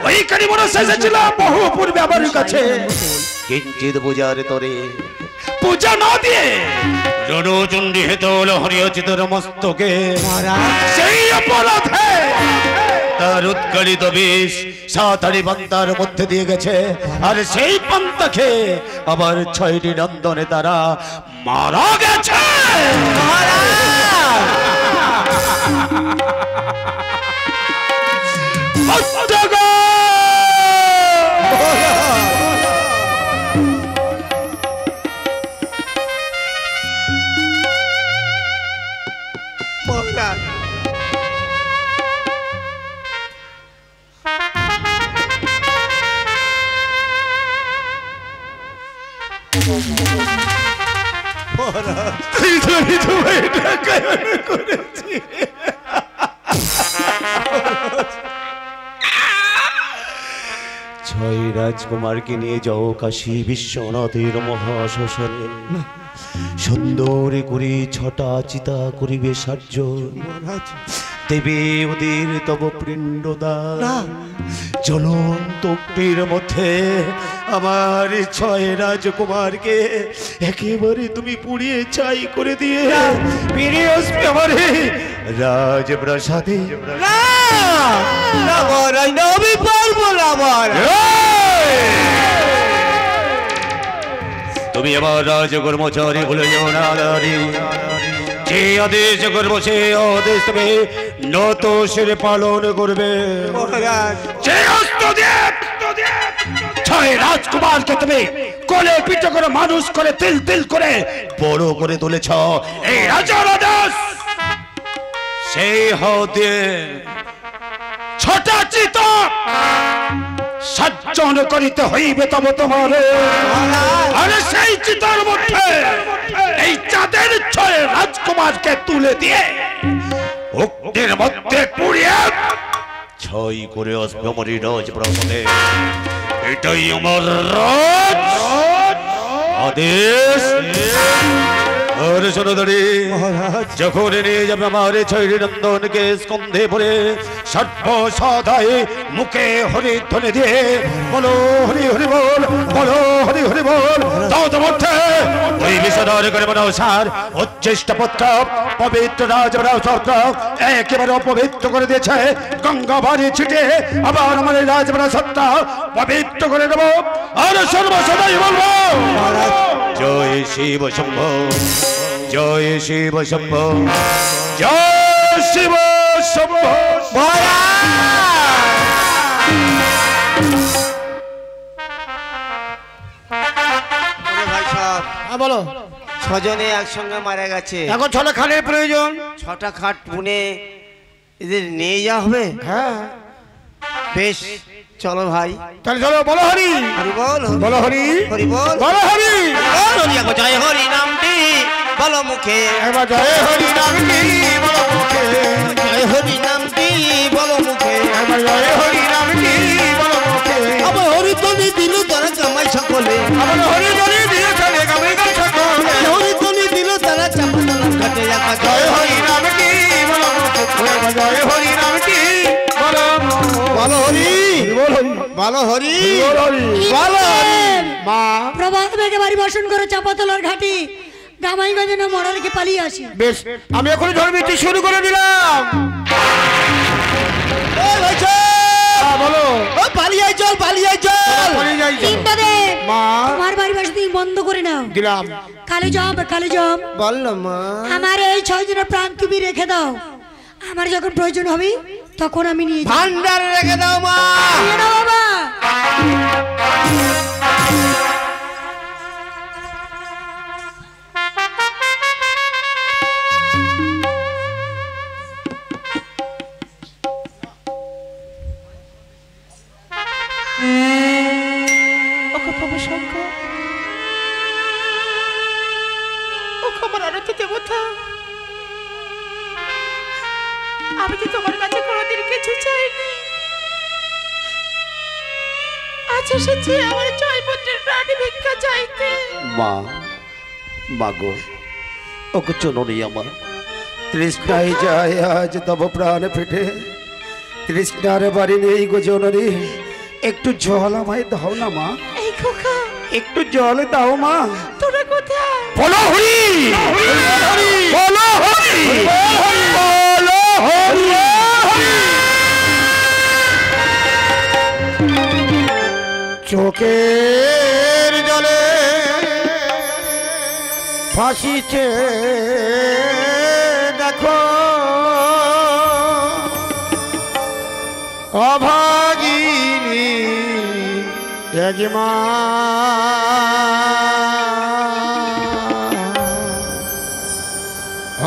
ওইখানে মনে এসেছিল বহু পূর্বে আমার কাছে, কিঞ্চিত পূজার তরে পূজা না দিয়ে রণচণ্ডী হেতল হরিয়চিতর মস্তকে সেই অপরাধে তার উৎকলিত বিষ সাতারি পান্তার মধ্যে দিয়ে গেছে, আর সেই পান্তাকে আবার 6টি নন্দনে তারা মারা গেছে। ছয় রাজকুমারকে নিয়ে যাও কাশী বিশ্বনাথের মহাশ্মশানে, সুন্দর করে 6টা চিতা করিবে সাহায্য, দেবে ওদের তব পিণ্ডদান, জ্বলন্ত অগ্নির মধ্যে আমার 6 রাজকুমারকে একেবারে তুমি পুড়িয়ে ছাই করে দিয়ে ফিরে আসবে আমার রাজপ্রাসাদে। আমি পারবো না, তুমি আমার রাজকর্মচারী বলে যাও না, যে আদেশ করবো সে আদেশ তুমি নত শিরে পালন করবে। 6 রাজকুমারকে তুমি কোলে পিঠে করে মানুষ করে তিল তিল করে বড় করে তুলেছ, এই রাজার আদেশ। সেই হতে 6টা চিতা সজ্জন করিতে হইবে তবে তোমার, আর সেই চিতার মধ্যে এই চাঁদের 6 রাজকুমারকে তুলে দিয়ে অগ্নির মধ্যে পুড়িয়ে ছাই করে আসবে আমার রাজপ্রাসাদে। এটাই আমার আদেশ। আর সোনাদারি যখন নিয়ে যাবে আমার 6 নন্দনকে স্কন্ধে ভরে সর্বসদায় মুখে হরি ধ্বনি দিয়ে বলো হরি হরি বল, বলো হরি হরি বল, মধ্যে ওই বিষধর করে মনসার উচ্ছিষ্ট পুত্র পবিত্র রাজপ্রাসাদ একেবারে অপবিত্র করে দিয়েছে। গঙ্গা বাড়ি ছিটে আবার আমার রাজপ্রাসাদটা পবিত্র করে দেবো, আর সর্বসদাই বলবো জয় শিব শম্ভো, জয় শিব শম্ভো, জয় শিব শম্ভো। বলো 6 জনে একসঙ্গে মারা গেছে, এখন 6টা খাটের প্রয়োজন, 6টা খাট পুনে এদের নিয়ে যাওয়া হবে। হ্যাঁ বেশ চলো ভাই, তাহলে চলো। বলো হরি হরি বল, বলো হরি হরি বল, বলো হরি জয় হরি নামটি বলো মুখে, এবার জয় হরি নামটি বলো মুখে, জয় হরি নামটি বলো মুখে, এবার জয় হরি নামটি বলো মুখে। আবার হরি তনি দিল তারা জামাই সকলে, আবার হরি বলি দিয়ে চলে গামে গান সকলে, হরি তনি দিল তারা চাপাতলা ঘাটে রাখা। জয় হরি নামটি বলো মুখে, এবার জয় হরি নামটি বলো বলো হরি বলো হরি বলো হরি। মা প্রভাত বেগে বাড়ি বসন করে চাপাতলার ঘাটি গামাইগঞ্জে না মরা রেখে পালিয়ে আসি। বেশ, আমি এখন ধর্মীতি শুরু করে দিলাম। বলো পালিয়ে চল, পালিয়ে চল, চিন্তা দে মা, তোমার বাড়ি বাসা তুমি বন্ধ করে নাও। দিলাম। কালে জম কালে জম, বল না মা, আমার এই 6 জনের প্রাণ তুমি রেখে দাও, আমার যখন প্রয়োজন হবে তখন আমি নিয়ে ভান্ডারে রেখে দাও মা। বাবা আমি তো তোমার কাছে কোনোদিন কিছু চাইনি, আজ এসেছি আমার 6 পুত্রের প্রাণী ভিক্ষা চাইতে। মা, মাগো ওকে চুনরি আমার তৃষ্ণায় যায় আজ তব প্রাণ ফেটে, তৃষ্ণার বাড়ি নেই গো জননী, একটু জল আমায় দাও না মা, এই খোকা একটু জল দাও মা। তোরা কোথায়? বলো হরি, বলো হরি, বলো হরি। চোখের জলে ভাসিছে দেখো অভাগিনী একমা,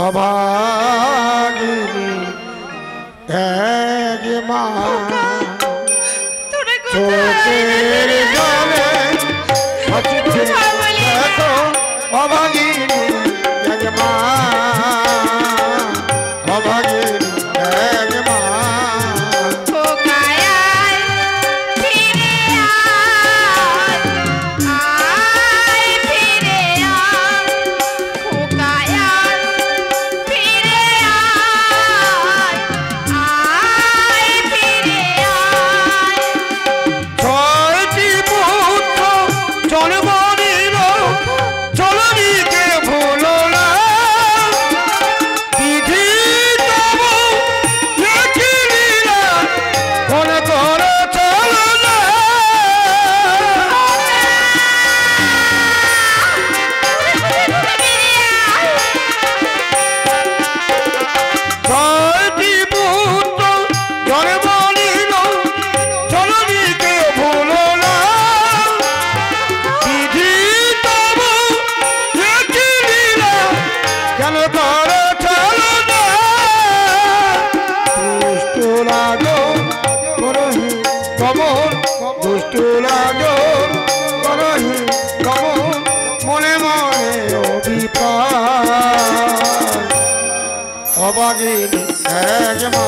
অভাগিনী একমা। তোরা চোখের জলে ভাসিছে দেখো অভাগিনী একমা, অভাগিনী একমা। ছয়টি পুত্র জন্ম নিল, জননীকে ভুলো না। বিধি তব একই লীলা, মনে করো চলো না। ছয়টি পুত্র জন্ম নিল, জননীকে ভুলো না। বিধি তব একই লীলা, কেন করো চলো না। দুষ্ট লাগো করহি কমল, দুষ্ট লাগো করহি কমল, মনে মনে অভিপ্রায় অবাগিনী একমা।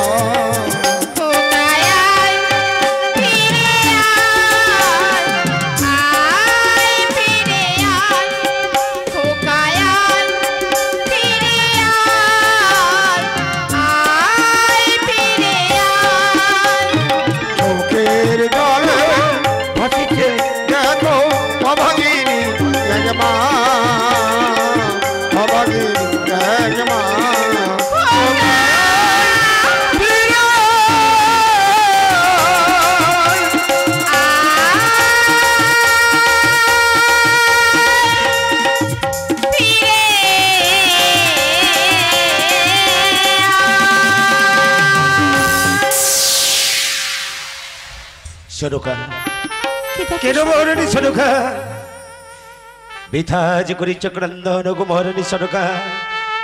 চোখের জলে ভাসিছে দেখো অভাগিনী একমা, অভাগিনী একমা। সরুকা কেন মরণি সরুকা, বিথাজ করি চক্রন্দন কুমরণি সরুকা।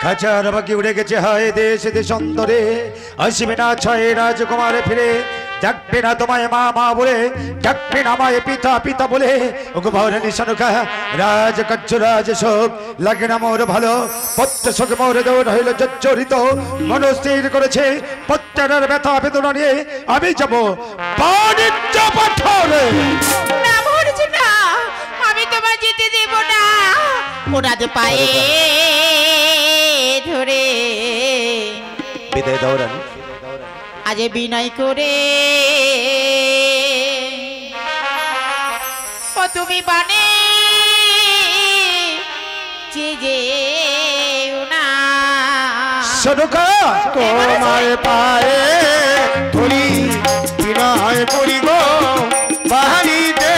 খাঁচার বাকি উড়ে গেছে হায় দেশ দেশান্তরে, আসবে না ছয় রাজকুমারে ফিরে। ডাকবে না তোমায় মা মা বলে, ডাকবে না আমায় পিতা পিতা বলে। ও কুমরণি সরুকা, রাজকার্য রাজ শোক লাগে না মোর ভালো। পত্র শোক মোর দৌড় হইল জর্জরিত, মনস্থির করেছে পত্রের ব্যথা বেদনা নিয়ে আমি যাব বাণিজ্য পাঠরে। না মরছি না, আমি তোমার যেতে দেব না। ওরা যে পায়ে ধরে বিদায় দাও রানী। আজ বিনয় করে ও তুমি বানে যে না সরুকা তোমার পায়ে ধরি বিনয় করি গো, বাহারিতে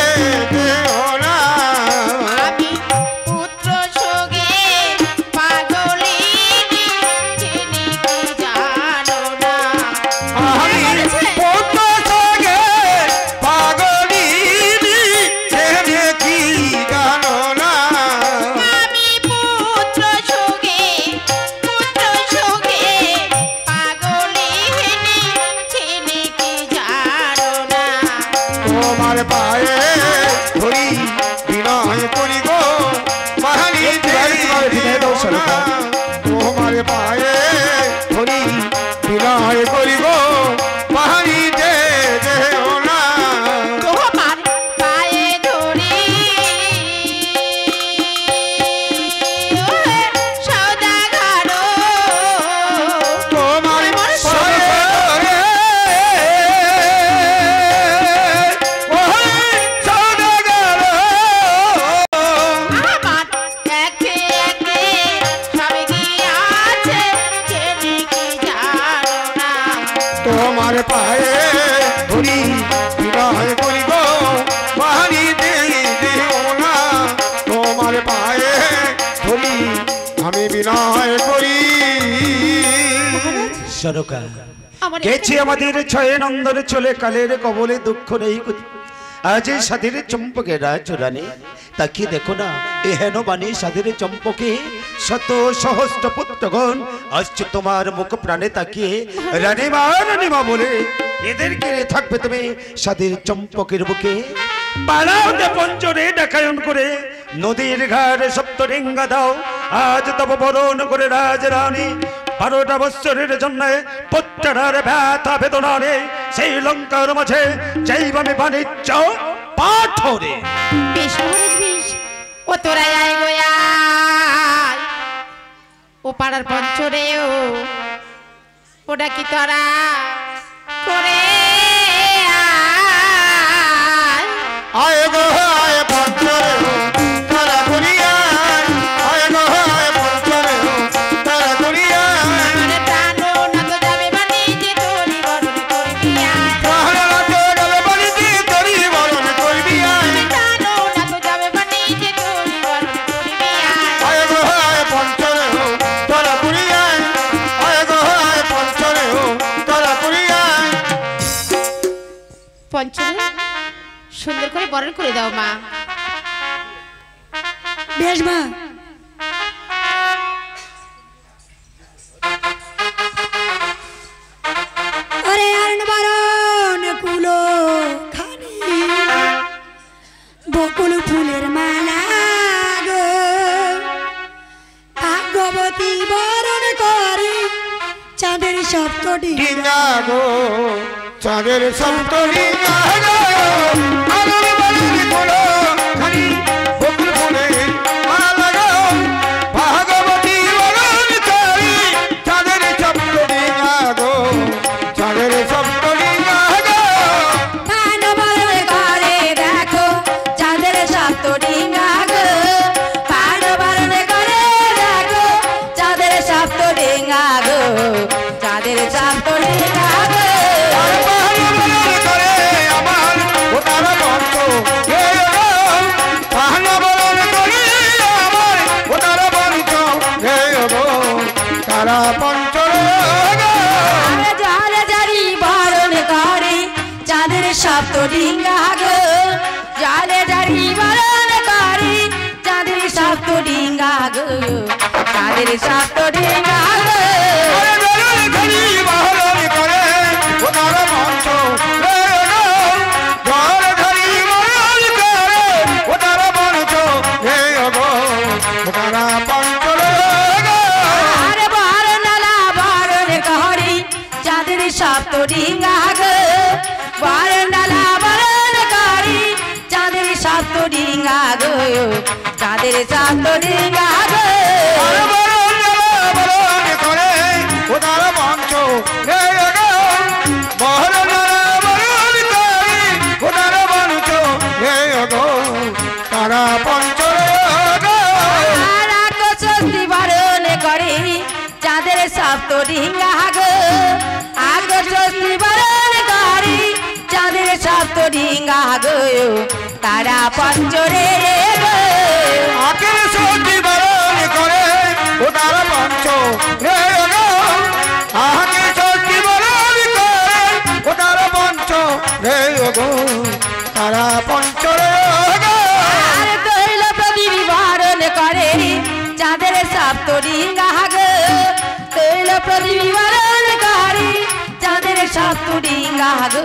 দেও না। আমি পুত্র সোগে পাগলিনী চিনি কি জানো না। আমি পুত্র সঙ্গে পাগলিনী ছেড়ে কি জানো না। আমি পুত্র সোগে পাগলিনী চিনি কি জানো না। তোমার পায়ে ধরি বিনয় করি গো, বাহারিতে দেও না। তোমার পায়ে ধরি বিনয় করি গো, বাহারিতে দেও না। তোমার পায়ে ধরি সদাগর তোমার পায়ে ধরে ও হরি বিনয় করি গো বাহারি দেও না তোমার পায়ে ধরি আমি বিনয় করি। সরকার আমার গেছে আমাদের ছয় নন্দনে চলে কালের কবলে দুঃখ নেই আজ এই সাধের চম্পকে রাজরানী তাকিয়ে দেখো না এ হেন বাণী সাধের চম্পকে শত সহস্র পুত্রগণ আসছে তোমার মুখ প্রাণে তাকিয়ে রানীমা বলে এদেরকে থাকবে তুমি সাধের চম্পকের বুকে পালাও যে পঞ্চরে ডাকায়ন করে নদীর ঘাটে সপ্তরিঙ্গা দাও আজ তব বরণ করে রাজরানী 12টা বৎসরের জন্য পুত্রার ব্যথা বেদনারে সেই লঙ্কার মাঝে যাইবামে বাণিজ্য পাথরে। বেশ মহারাজ বেশ, ও তোরা আয় গো আয়, ও পাড়ার পঞ্চরে ওটা কি তোরা করে আয়। আয় গো আয় পঞ্চরে তারা করিয়া আয় গো আয় পঞ্চরে তারা করিয়া আরে প্রাণও না তো যাবে বাণিজ্যে তোরি বরণ করবি আয়। প্রাণ রাতে গেলে বাড়িতে তরি বরণ করবি আয়। প্রাণও না তো যাবে বাণিজ্যে তোরি বরণ করবি আয়। আয় গো আয় পঞ্চরে তারা করিয়া আয় গো আয় পঞ্চরে তারা করিয়া। পঞ্চরে সুন্দর করে বরণ করে দাও মা। বেশ মা। আরে আরণ বারণ কুলো খানি বকুল ফুলের মালা গো ভাগ্যবতী বরণ করে চাঁদের সপ্তটি ডিঙ্গা গো চাঁদের সপ্তরি গো আলোর বাড়ির কোলো খানি বকুল ফুলে মালা গো ভাগবতী বরণ করি চাঁদের সপ্তরি গো চাঁদের সপ্তরি গো পান বরণ করে দেখো চাঁদের সপ্তটি গো পান বরণ করে দেখো চাঁদের সপ্তটি গো চাঁদের সপ্তটি গো আর পাহাড় বরণ করে আমার ও তারা বন্ধ হে গো পাহাড় বরণ করে আমার ও তারা বন্ধ হে গো তারা পঞ্চরে গো জলে জারি বরণ করে চাঁদের সপ্তটি গো জলে জারি বরণ করে চাঁদের সপ্তটি গো চাঁদের সপ্তটি গো আরে বেরোয় খালি বহরণ করে ও তারা মঞ্চ হে গো জল ধরি বরণ করে ও তারা মঞ্চ হে গো ও তারা পঞ্চরে গো আরে বরণালা বরণ করে চাঁদের সপ্তটি গো বরণালা বরণ করে চাঁদের সপ্তটি গো চাঁদের সপ্তটি গো আরে বরণ করে ও তারা মঞ্চ হে গো বহরণ বরণ করে ও তারা মঞ্চ হে গো তারা পঞ্চরে গো আর আগস্বস্তি বরণ করে চাঁদের সপ্তটি গো আগস্বস্তি বরণ করে চাঁদের সপ্তটি গো তারা পঞ্চরে গো আকের সত্যি বরণ করে ও তারা পঞ্চ হে গো আকে সত্যি বরণ করে ও তারা পঞ্চ হে গো তারা পঞ্চরে গো আর তৈল প্রদীপ বরণ করে চাঁদের সপ্তটি গো তৈল প্রদীপ বরণ করে চাঁদের সপ্তটি গো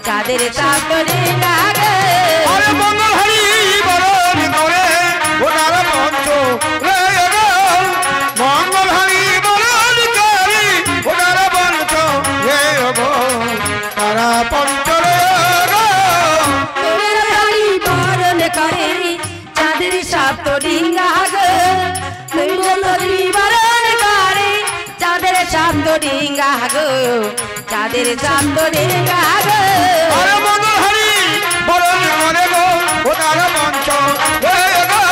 চাঁদের সপ্তটি গো আরে মঙ্গল হরি বরণ করে ও তারা পঞ্চ হে গো মঙ্গল হরি বরণ করে ও তারা পঞ্চ হে গো তারা পঞ্চরে গো তৈলধারী বরণ করে চাঁদের সপ্তটি গো তৈলধারী বরণ করে চাঁদের সপ্তটি গো চাঁদের সপ্তটি গো আরে মঙ্গল হরি বরণ করে গো ও তারা পঞ্চ হে গো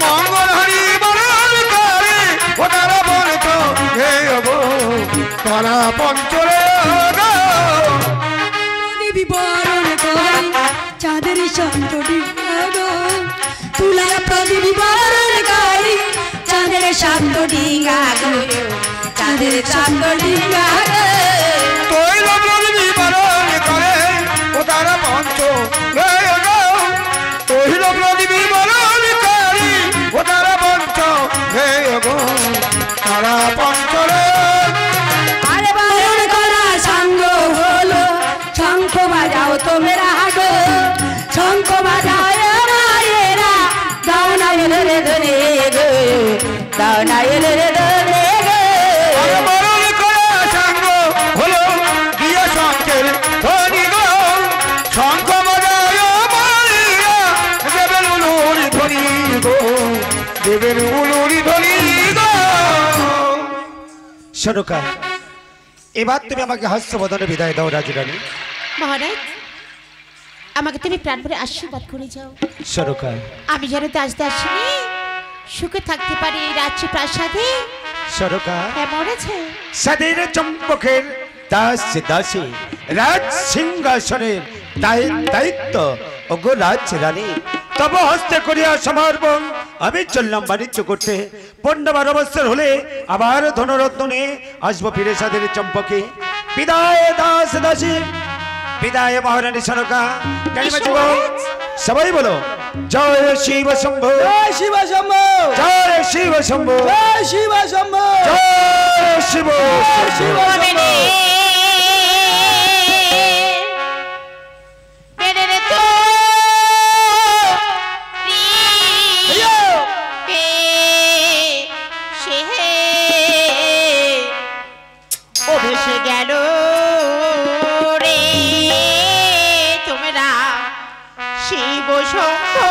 মঙ্গল হরি বরণ করে ও তারা পঞ্চ হে গো তারা পঞ্চরে গো প্রদীপ বরণ করি চাঁদের শান্ত ডিঙ্গা গো তুলার প্রদীপ বরণ করি চাঁদের শান্ত ডিঙ্গা গো চাঁদের শান্ত ডিঙ্গা গো তৈল প্রদীপ বরণ করে ও তারা পঞ্চ তৈল প্রদীপ বরণ করি ও তারা পঞ্চ তারা পঞ্চরে আরে বরণ করা সাঙ্গ হলো শঙ্খ বাজাও তোমরা গো শঙ্খ বাজাও মায়েরা দাও না এলে রে ধরে গো দাও না এলে রে ধরে গো বরণ করা সাঙ্গ হলো গিয়া শঙ্কের ধ্বনি গো শঙ্খ বাজায় মায়েরা দেবেন উলুরি ধ্বনি গো দেবেন উলুরি ধ্বনি গো। সরকার এবার তুমি আমাকে হাস্যবদনে বিদায় দাও রাজরানী। মহারাজ আমাকে তুমি প্রাণ ভরে আশীর্বাদ করে যাও। সরকার আমি যেন দাস দাসিনী সুখে থাকতে পারি এই রাজ্য প্রাসাদে। সরকার কেমন আছে সাদের চম্পকের দাস দাসী রাজ সিংহাসনের দায়িত্ব ওগো রাজরানী তব হস্তে করিয়া সমর্পণ। আমি চললাম বাণিজ্য করতে 15-12 বছর হলে আবার ধনরত্ন নিয়ে আসবো ফিরে সাদের চম্পকে। বিদায় দাস দাসী বিদায় মহারানী সরকার। সবাই বলো জয় শিব শম্ভু জয় শিব শম্ভু জয় শিব শম্ভু জয় শিব শম্ভু জয় শিব শম্ভু। ভেসে গেল রে তোমরা শিব শম্ভু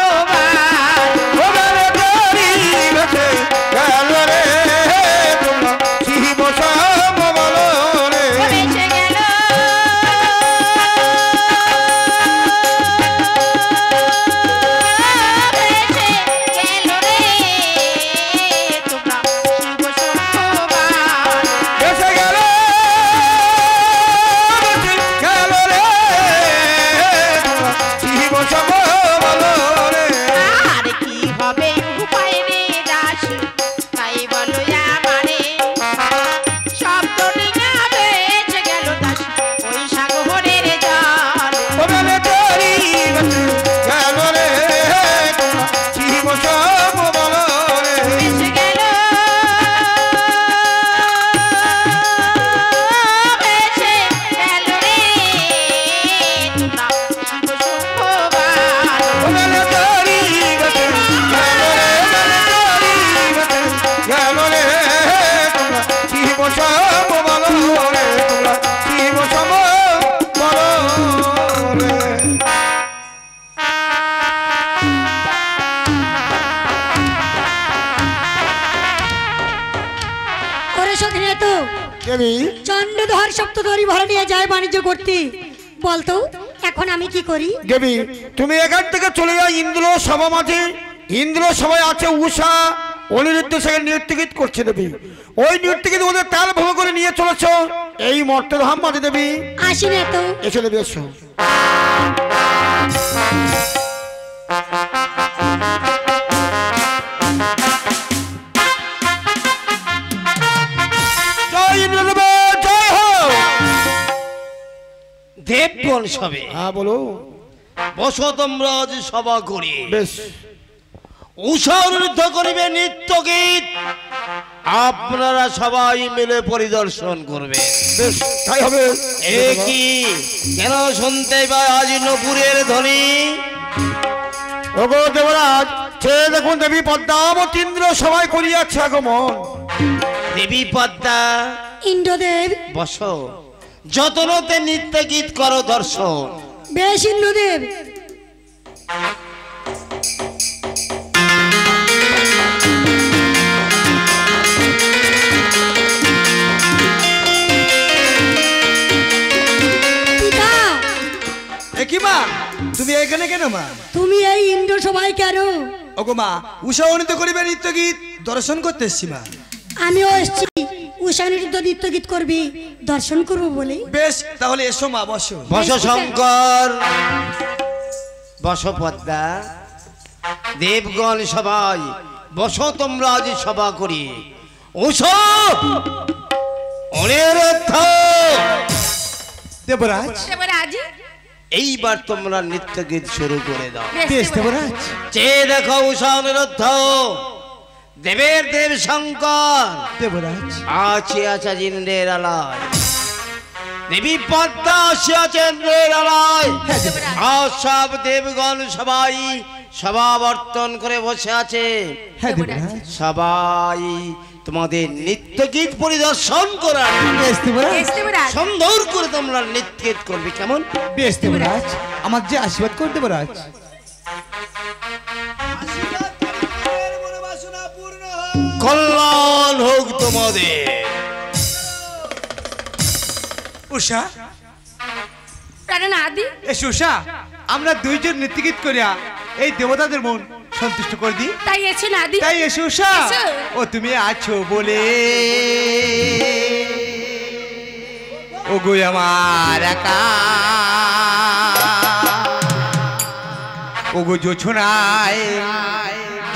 চন্দ্রধর সপ্তধরি ভরা নিয়ে যায় বাণিজ্য করতে। বলতো এখন আমি কি করি? দেবী তুমি এখান থেকে চলে যাও ইন্দ্র সভা মাঠে। ইন্দ্র সভায় আছে উষা অনিরুদ্ধ সেখানে নৃত্যগীত করছে দেবী। ওই নৃত্যগীত ওদের তাল ভোগ করে নিয়ে চলেছ এই মর্তধাম মাঠে দেবী। আসি না তো এসে দেবী এসো। দেবগণ সবে হ্যাঁ বলো। বসো তোমরা আজ সভা করি। বেশ। উষা অনিরুদ্ধ করিবে নৃত্য গীত, আপনারা সবাই মিলে পরিদর্শন করবে। বেশ তাই হবে। এ কি কেন শুনতে পাই আজ নপুরের ধ্বনি? ওগো দেবরাজ সে দেখুন দেবী পদ্মাবতী ইন্দ্র সবাই করিয়াছে আগমন। দেবী পদ্মা ইন্দ্রদেব বসো, যতনতে নৃত্য গীত করো দর্শন। বেশ ইন্দ্রদেব। কি মা তুমি এখানে কেন মা? তুমি এই ইন্দ্র সভায় কেন? ওগো মা উষা অনিত করিবে নৃত্য গীত দর্শন করতে এসছি মা। আমিও এসছি শ্মশানে নৃত্য গীত করবি দর্শন করবো বলে। বেশ তাহলে এসো মা, বসো। বস শঙ্কর, বস পদ্মা, দেবগণ সবাই বসো, তোমরা আজ সভা করি। ওসো অনিরুদ্ধ, দেবরাজ, দেবরাজ, এইবার তোমরা নৃত্য গীত শুরু করে দাও। বেশ দেবরাজ। চেয়ে দেখো উষা অনিরুদ্ধ, দেবের দেব শঙ্কর দেবরাজ, আছে আছে ইন্দ্রের আলয়, দেবী পদ্মা আছে আছে ইন্দ্রের আলয়। আর সব দেবগণ সবাই সমাবর্তন করে বসে আছে। হ্যাঁ দেবরাজ। সবাই তোমাদের নৃত্য গীত পরিদর্শন করার বেশ দেবরাজ, দেবরাজ, সুন্দর করে তোমরা নৃত্য গীত করবে, কেমন? বেশ দেবরাজ, আমার যে আশীর্বাদ করতে দেবরাজ। কল্যাণ হোক তোমাদের। উষা, প্রাণনাথ, এসো উষা, আমরা দুইজন নৃত্যগীত করিয়া এই দেবতাদের মন সন্তুষ্ট করে দিই। তাই এসো নাদি, তাই এসো উষা, এসো। ও তুমি আছো বলে ও গো আমার একা, ও গো জোছনায়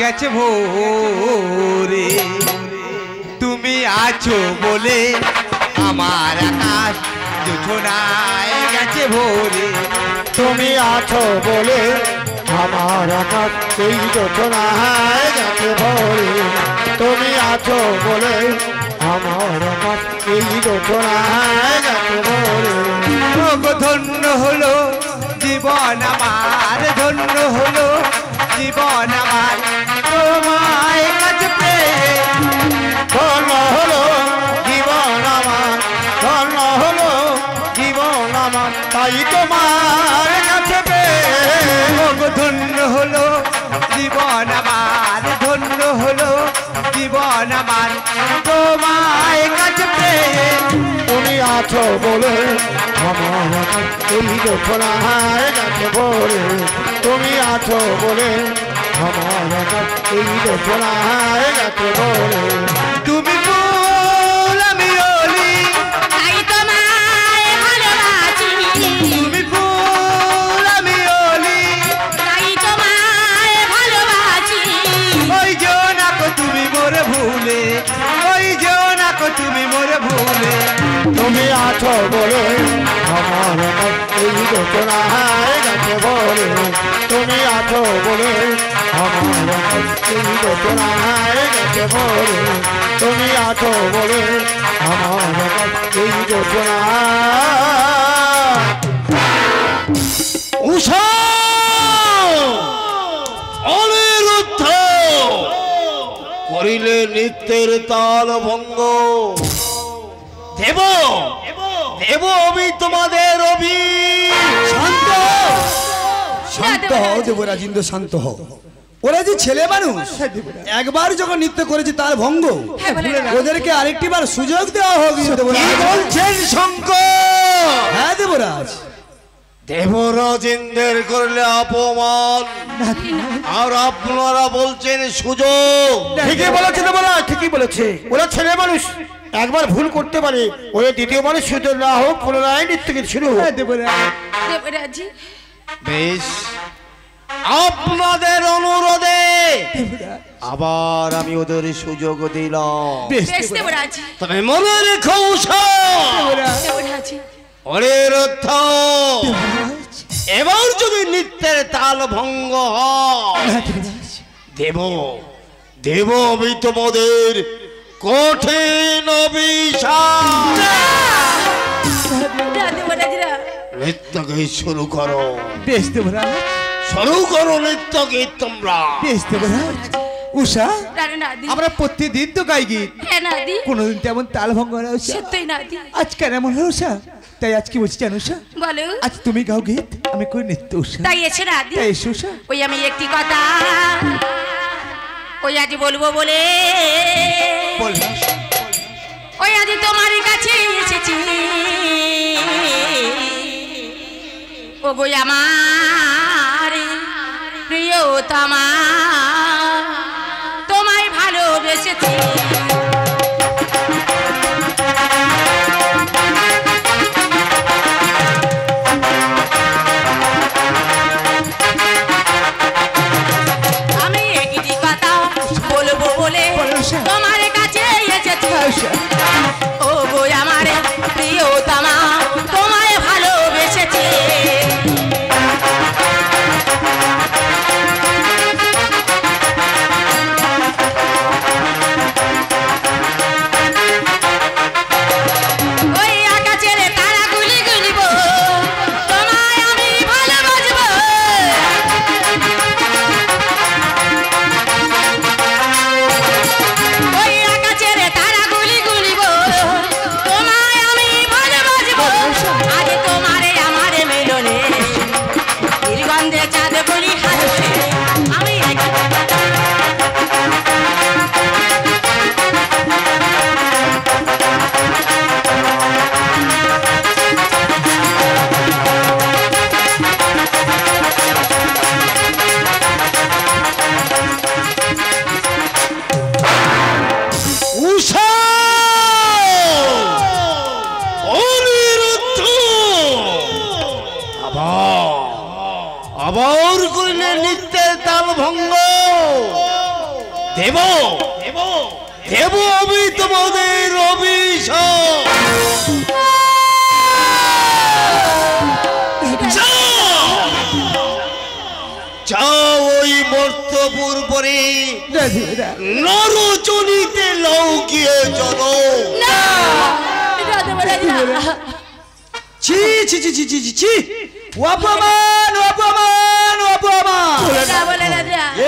গেছে ভোরে, তুমি আছো বলে আমার আকাশ জোছনায় গেছে ভোরে, তুমি আছো বলে আমার আকাশ এই যোচনায় গেছে ভরে। তুমি আছো বলে আমার আকাশ এই যোচনায় গেছে ভরে। ও গো ধন্য হলো জীবন আমার, ধন্য হলো জীবন আমার, তোমায় কাছে পেয়ে ধন্য হলো জীবন আমার, ধন্য হলো জীবন আমার, তাই তোমার কাছে পেয়ে। ও গো ধন্য হলো জীবন আমার, ধন্য হলো জীবন আমার, তোমায় কাছে পেয়ে। তুমি আছো বলে আমার আকাশ এই যোচনায় গেছে ভরে। তুমি আছো বলে আমার আকাশ এই যোচনায় গেছে ভরে। তুমি ফুল আমি অলি, তাই তোমায় ভালোবাসি, তুমি ফুল আমি অলি, তাই তোমায় ভালোবাসি। ওই জোনাকো তুমি মোরে ভুলে, ওই জোনাকো তুমি মোরে ভুলে। তুমি আছো বলে আমার আকাশ এই যোচনায় গেছে ভরে। তুমি আছো বলে আমার আকাশ এই যোচনায় গেছে ভরে। তুমি আছো বলে আমার আকাশ এই যোচনায়। উষা অনিরুদ্ধ করিলে নৃত্যের তাল ভঙ্গ। দেব দেব আমি তোমাদের অভি। শান্ত শান্ত হও দেবরাজিন্দ্র, শান্ত হও। ওরা যে ছেলে মানুষ, একবার যখন নৃত্য করেছে তার ভঙ্গ, ওদেরকে আরেকটি বার সুযোগ দেওয়া হোক। কি দেবরাজ, বলছেন শঙ্কর? হ্যাঁ দেবরাজ, দেবরাজেন্দ্রের করলে অপমান, আর আপনারা বলছেন সুযোগ। ঠিকই বলেছে দেবরা, ঠিকই বলেছে। ওরা ছেলে মানুষ, একবার ভুল করতে পারে, ওরা দ্বিতীয়বার সুযোগ না হোক, পুনরায় নৃত্যগীত শুরু হোক। হ্যাঁ দেবরাজ, দেবরাজ, বেশ, আপনাদের অনুরোধে দেবরাজ, আবার আমি ওদের সুযোগ দিলাম। বেশ বেশ দেবরাজ, দেবরাজ, তবে মনে রেখো উষা দেবরাজ, দেবরাজ, অনিরুদ্ধ, দেবরাজ, এবার যদি নৃত্যের তাল ভঙ্গ হয়, হ্যাঁ দেবরাজ, দেব দেব আমি তোমাদের কঠিন অভিশাপ। দেবরাজ, নৃত্য গীত শুরু করো, বেশ দেবরাজ, শুরু করো নৃত্য গীত তোমরা। বেশ দেবরাজ। উষা, প্রাণনাথ, আমরা প্রতিদিন তো গাই গীত, হ্যাঁ নাদি, কোনোদিন তেমন তাল ভঙ্গ হয় না উষা। সত্যই নাদি, আজ কেন এমন হলো উষা? তাই আজকে বলছি জানো উষা, বলো। আজ তুমি গাও গীত, আমি করি নৃত্য উষা। তাই এসে নাদি, তাই এসো উষা, ওই আমি একটি কথা ওই আজ বলবো বলে, বল না। ওই আজ তোমার কাছে এসেছি। ও গো আমার প্রিয়তমা, তোমায় ভালোবেসেছি। আবার করিলে নিত্যের তাল ভঙ্গ। দেব দেব আমি তোমাদের অভিশাপ। যাও ওই মর্তপুর পরে নরচনিতে লৌকিয়ে চলো। ছি ছি ছি ছি ছি ছি ছি অপমান অপমান অপমান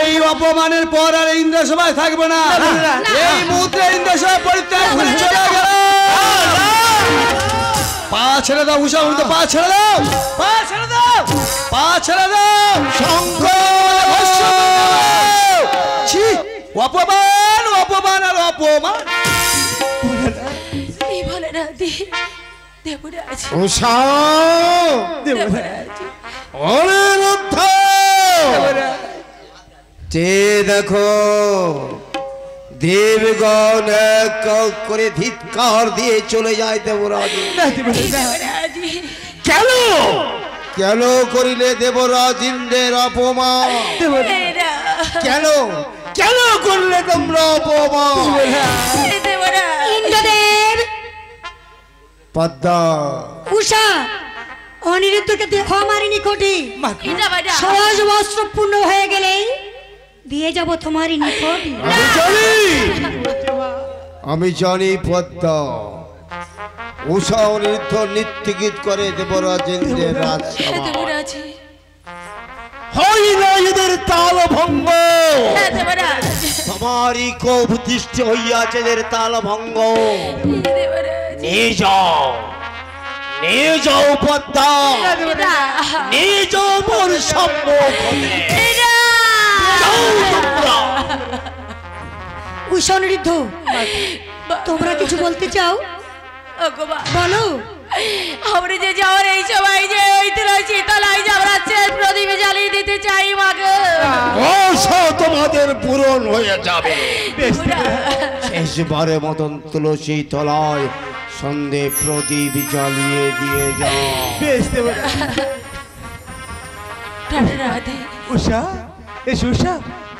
এই অপমানের পর আর ইন্দ্রসভায় থাকবে না। এই মুহূর্তে ইন্দ্রসভা পরিত্যাগ করে চলে গেল। পা ছেড়ে দাও উষা, পা ছেড়ে দাও, পা ছেড়ে দাও, পা ছেড়ে দাও। শঙ্খ ছি অপমান অপমান আর অপমান। উষা অনিরুদ্ধ যে দেখো দেবগণ এক করে ধিৎকার দিয়ে চলে যায় দেবরাজ। কেন কেন করিলে দেবরাজ ইন্দ্রের অপমান? কেন কেন করলে তোমরা অপমান? ইন্দ্রদেব পদ্মা উষা অনিরুদ্ধকে দেখো আমার নিকটে। সহজ বস্ত্র পূর্ণ হয়ে গেলেই দিয়ে যাব তোমার নিকট। আমি জানি পদ্মা উষা অনিরুদ্ধ নৃত্য গীত করে দেবরাজ ইন্দ্রের রাজসভা। হয় না এদের তাল ভঙ্গ। তোমারই কোপ দৃষ্টি হইয়াছে এদের তাল ভঙ্গ। নিয়ে যাও নিয়ে যাও পদ্মা, নিয়ে যাও মোর সম্মুখে। উষা অনিরুদ্ধ তোমরা কিছু বলতে চাও? বলো। আমরা যে যাওয়ার এই সময় যে ওই শীতলায় আমরা প্রদীপে জ্বালিয়ে দিতে চাই মাকে। তোমাদের পূরণ হয়ে যাবে। শেষবারের মতন তুলসী তলায় সন্ধে প্রদীপ জ্বালিয়ে দিয়ে যাও। উষা এসো উষা,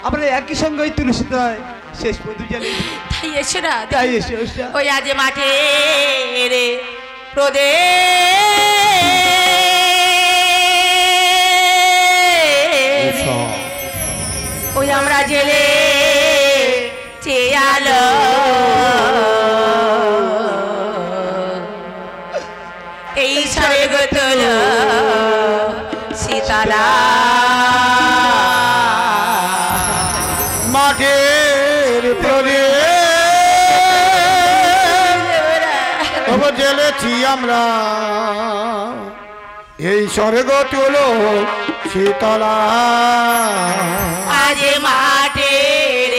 আমরা একই সঙ্গে ওই তুলসী তলায় শেষ প্রদীপ জ্বালিয়ে দিই। তাই এসো না, তাই এসো উষা। ওই আজ মাঠে রে প্রদে ওই আমরা জেলে চেয়ালো এই সরে গোতল সীতারা মাঠের প্রদীপ জ্বেলেছি আমরা এই স্বর্গ তুলো শীতলা। আজ মাঠের